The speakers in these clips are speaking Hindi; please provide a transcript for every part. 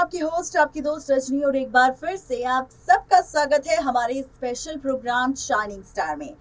आपकी होस्ट, आपकी दोस्त रजनी और एक बार फिर से आप सबका स्वागत है हमारे स्पेशल प्रोग्राम शाइनिंग स्टार में।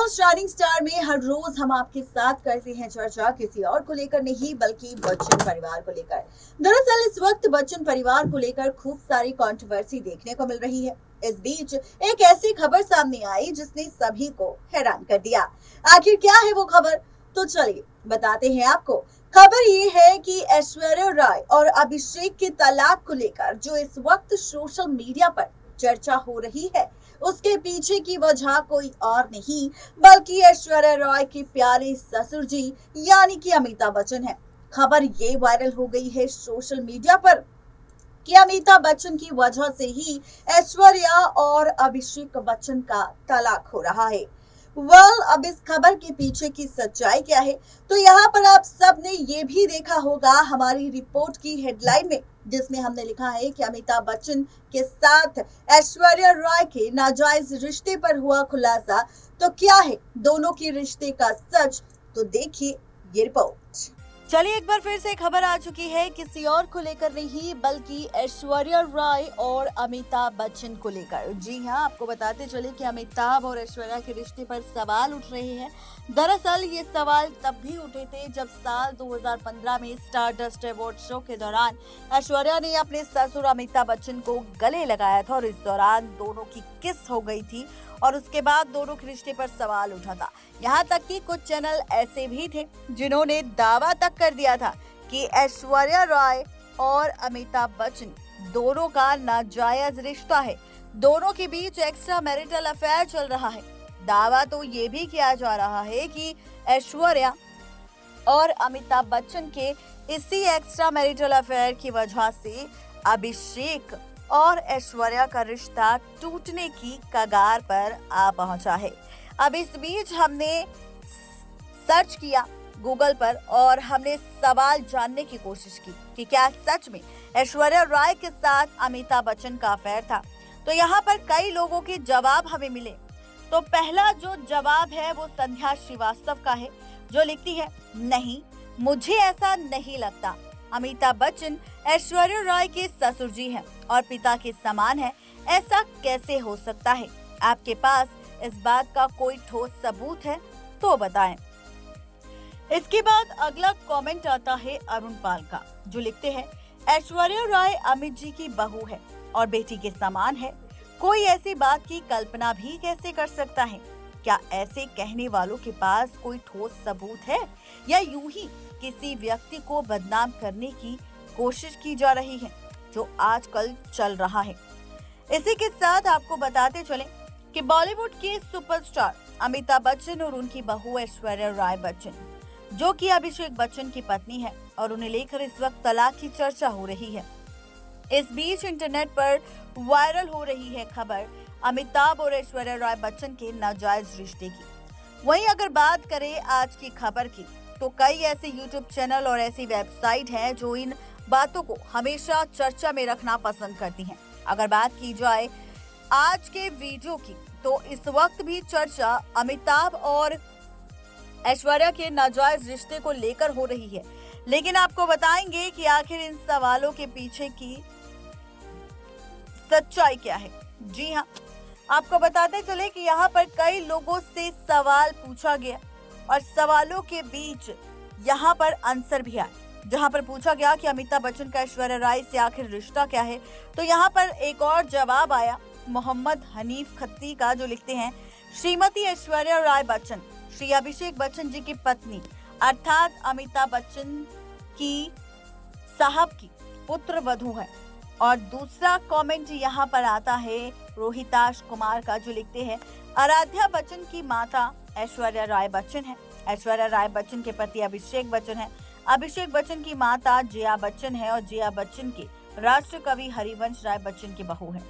शाइनिंग स्टार में हर रोज हम आपके साथ करते हैं चर्चा किसी और को लेकर नहीं बल्कि बच्चन परिवार को लेकर। दरअसल इस वक्त बच्चन परिवार को लेकर खूब सारी कंट्रोवर्सी देखने को मिल रही है। इस बीच एक ऐसी खबर सामने आई जिसने सभी को हैरान कर दिया। आखिर क्या है वो खबर, तो चलिए बताते हैं आपको। खबर ये है कि ऐश्वर्या राय और अभिषेक के तलाक को लेकर जो इस वक्त सोशल मीडिया पर चर्चा हो रही है, उसके पीछे की वजह कोई और नहीं बल्कि ऐश्वर्या राय के प्यारे ससुर जी यानी कि अमिताभ बच्चन है। खबर ये वायरल हो गई है सोशल मीडिया पर कि अमिताभ बच्चन की वजह से ही ऐश्वर्या और अभिषेक बच्चन का तलाक हो रहा है। अब इस खबर के पीछे की सच्चाई क्या है, तो यहाँ पर आप सब ने ये भी देखा होगा हमारी रिपोर्ट की हेडलाइन में, जिसमें हमने लिखा है कि अमिताभ बच्चन के साथ ऐश्वर्या राय के नाजायज रिश्ते पर हुआ खुलासा। तो क्या है दोनों के रिश्ते का सच, तो देखिए ये रिपोर्ट। चलिए एक बार फिर से खबर आ चुकी है किसी और को लेकर नहीं बल्कि ऐश्वर्या राय और अमिताभ बच्चन को लेकर। जी हाँ, आपको बताते चले कि अमिताभ और ऐश्वर्या के रिश्ते पर सवाल उठ रहे हैं। दरअसल ये सवाल तब भी उठे थे जब साल 2015 में स्टारडस्ट अवार्ड शो के दौरान ऐश्वर्या ने अपने ससुर अमिताभ बच्चन को गले लगाया था और इस दौरान दोनों की किस हो गई थी और उसके बाद दोनों के रिश्ते पर सवाल उठा था। यहाँ तक कि कुछ चैनल ऐसे भी थे जिन्होंने दावा तक कर दिया था कि ऐश्वर्या राय और अमिताभ बच्चन दोनों का नाजायज रिश्ता है, दोनों के बीच एक्स्ट्रा मैरिटल अफेयर चल रहा है। दावा तो ये भी किया जा रहा है कि ऐश्वर्या और अमिताभ बच्चन के इसी एक्स्ट्रा मैरिटल अफेयर की वजह से अभिषेक और ऐश्वर्या का रिश्ता टूटने की कगार पर आ पहुंचा है। अब इस बीच हमने सर्च किया गूगल पर और हमने सवाल जानने की कोशिश की कि क्या सच में ऐश्वर्या राय के साथ अमिताभ बच्चन का अफेयर था। तो यहाँ पर कई लोगों के जवाब हमें मिले। तो पहला जो जवाब है वो संध्या श्रीवास्तव का है, जो लिखती है, नहीं, मुझे ऐसा नहीं लगता। अमिताभ बच्चन ऐश्वर्या राय के ससुर जी हैं और पिता के समान हैं। ऐसा कैसे हो सकता है? आपके पास इस बात का कोई ठोस सबूत है तो बताएं। इसके बाद अगला कमेंट आता है अरुण पाल का, जो लिखते हैं, ऐश्वर्या राय अमित जी की बहू है और बेटी के समान है। कोई ऐसी बात की कल्पना भी कैसे कर सकता है? क्या ऐसे कहने वालों के पास कोई ठोस सबूत है या यूं ही किसी व्यक्ति को बदनाम करने की कोशिश की जा रही है, जो आजकल चल रहा है। इसी के साथ आपको बताते चलें कि बॉलीवुड के सुपरस्टार अमिताभ बच्चन और उनकी बहू ऐश्वर्या राय बच्चन, जो कि अभिषेक बच्चन की पत्नी है, और उन्हें लेकर इस वक्त तलाक की चर्चा हो रही है। इस बीच इंटरनेट पर वायरल हो रही है खबर अमिताभ और ऐश्वर्या राय बच्चन के नाजायज रिश्ते की। वहीं अगर बात करें आज की खबर की, तो कई ऐसे यूट्यूब चैनल और ऐसी वेबसाइट हैं जो इन बातों को हमेशा चर्चा में रखना पसंद करती हैं। अगर बात की जाए आज के वीडियो की, तो इस वक्त भी चर्चा अमिताभ और ऐश्वर्या के नाजायज रिश्ते को लेकर हो रही है। लेकिन आपको बताएंगे कि आखिर इन सवालों के पीछे की सच्चाई क्या है। जी हाँ, आपको बताते चले कि यहाँ पर कई लोगों से सवाल पूछा गया और सवालों के बीच यहाँ पर आंसर भी आए, जहाँ पर पूछा गया कि अमिताभ बच्चन का ऐश्वर्या राय से आखिर रिश्ता क्या है। तो यहाँ पर एक और जवाब आया मोहम्मद हनीफ खत्ती का, जो लिखते हैं, श्रीमती ऐश्वर्या राय बच्चन श्री अभिषेक बच्चन जी की पत्नी अर्थात अमिताभ बच्चन की साहब की पुत्र वधू है। और दूसरा कमेंट यहाँ पर आता है रोहिताश कुमार का, जो लिखते हैं, आराध्या बच्चन की माता ऐश्वर्या राय बच्चन है। ऐश्वर्या राय बच्चन के पति अभिषेक बच्चन है। अभिषेक बच्चन की माता जया बच्चन है और जया बच्चन के राष्ट्र कवि हरिवंश राय बच्चन की बहू है।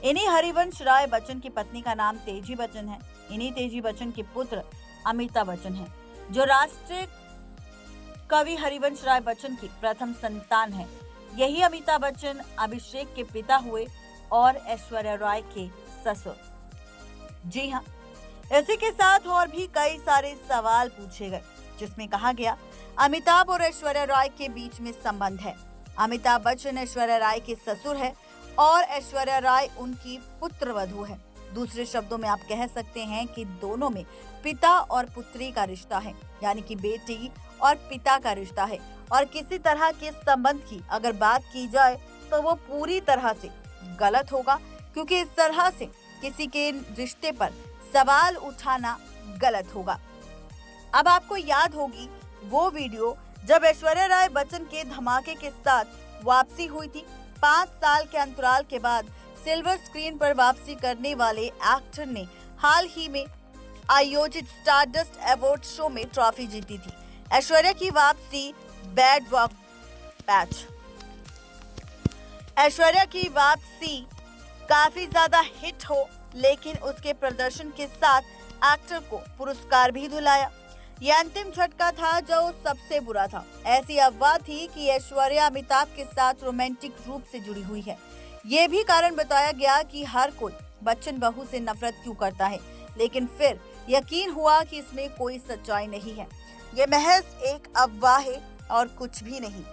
इन्हीं हरिवंश राय बच्चन की पत्नी का नाम तेजी बच्चन है। इन्हीं तेजी बच्चन के पुत्र अमिताभ बच्चन है, जो राष्ट्रीय कवि हरिवंश राय बच्चन की प्रथम संतान है। यही अमिताभ बच्चन अभिषेक के पिता हुए और ऐश्वर्या राय के ससुर। जी हाँ, इसी के साथ और भी कई सारे सवाल पूछे गए, जिसमें कहा गया अमिताभ और ऐश्वर्या राय के बीच में संबंध है। अमिताभ बच्चन ऐश्वर्या राय के ससुर है और ऐश्वर्या राय उनकी पुत्रवधू है। दूसरे शब्दों में आप कह सकते हैं कि दोनों में पिता और पुत्री का रिश्ता है, यानी कि बेटी और पिता का रिश्ता है। और किसी तरह के संबंध की अगर बात की जाए तो वो पूरी तरह से गलत होगा, क्योंकि इस तरह से किसी के रिश्ते पर सवाल उठाना गलत होगा। अब आपको याद होगी वो वीडियो जब ऐश्वर्या राय बच्चन के धमाके के साथ वापसी हुई थी। 5 साल के अंतराल के बाद सिल्वर स्क्रीन पर वापसी करने वाले एक्टर ने हाल ही में आयोजित स्टारडस्ट अवार्ड शो में ट्रॉफी जीती थी। ऐश्वर्या की वापसी बैड वॉक पैच ऐश्वर्या की वापसी काफी ज्यादा हिट हो, लेकिन उसके प्रदर्शन के साथ एक्टर को पुरस्कार भी दिलाया। यह अंतिम झटका था जो सबसे बुरा था। ऐसी अफवाह थी कि ऐश्वर्या अमिताभ के साथ रोमांटिक रूप से जुड़ी हुई है। ये भी कारण बताया गया कि हर कोई बच्चन बहू से नफरत क्यों करता है, लेकिन फिर यकीन हुआ कि इसमें कोई सच्चाई नहीं है। ये महज एक अफवाह है और कुछ भी नहीं।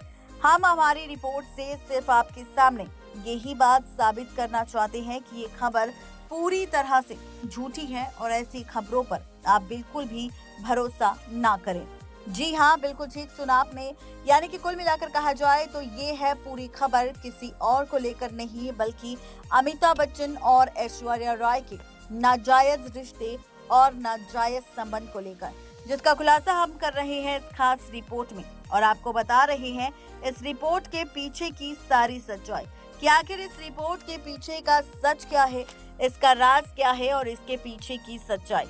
हम हमारी रिपोर्ट से सिर्फ आपके सामने यही बात साबित करना चाहते हैं कि ये खबर पूरी तरह से झूठी है और ऐसी खबरों पर आप बिल्कुल भी भरोसा ना करें। जी हाँ, बिल्कुल ठीक सुना आपने। यानी कि कुल मिलाकर कहा जाए तो ये है पूरी खबर किसी और को लेकर नहीं, बल्कि अमिताभ बच्चन और ऐश्वर्या राय के नाजायज रिश्ते और नाजायज संबंध को लेकर, जिसका खुलासा हम कर रहे हैं इस खास रिपोर्ट में और आपको बता रहे हैं इस रिपोर्ट के पीछे की सारी सच्चाई कि आखिर इस रिपोर्ट के पीछे का सच क्या है, इसका राज क्या है और इसके पीछे की सच्चाई।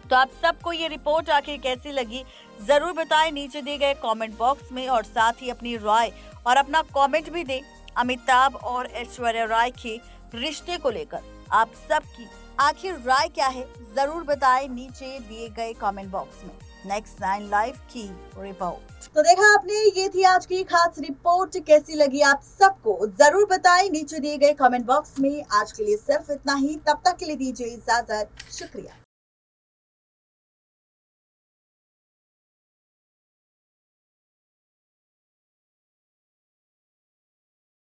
तो आप सबको ये रिपोर्ट आखिर कैसी लगी जरूर बताएं नीचे दिए गए कमेंट बॉक्स में, और साथ ही अपनी राय और अपना कमेंट भी दें अमिताभ और ऐश्वर्या राय के रिश्ते को लेकर। आप सबकी आखिर राय क्या है जरूर बताएं नीचे दिए गए कमेंट बॉक्स में। नेक्स्ट 9 लाइव की रिपोर्ट। तो देखा आपने, ये थी आज की खास रिपोर्ट। कैसी लगी आप सबको जरूर बताएं नीचे दिए गए कमेंट बॉक्स में। आज के लिए सिर्फ इतना ही, तब तक के लिए दीजिए इजाजत। शुक्रिया।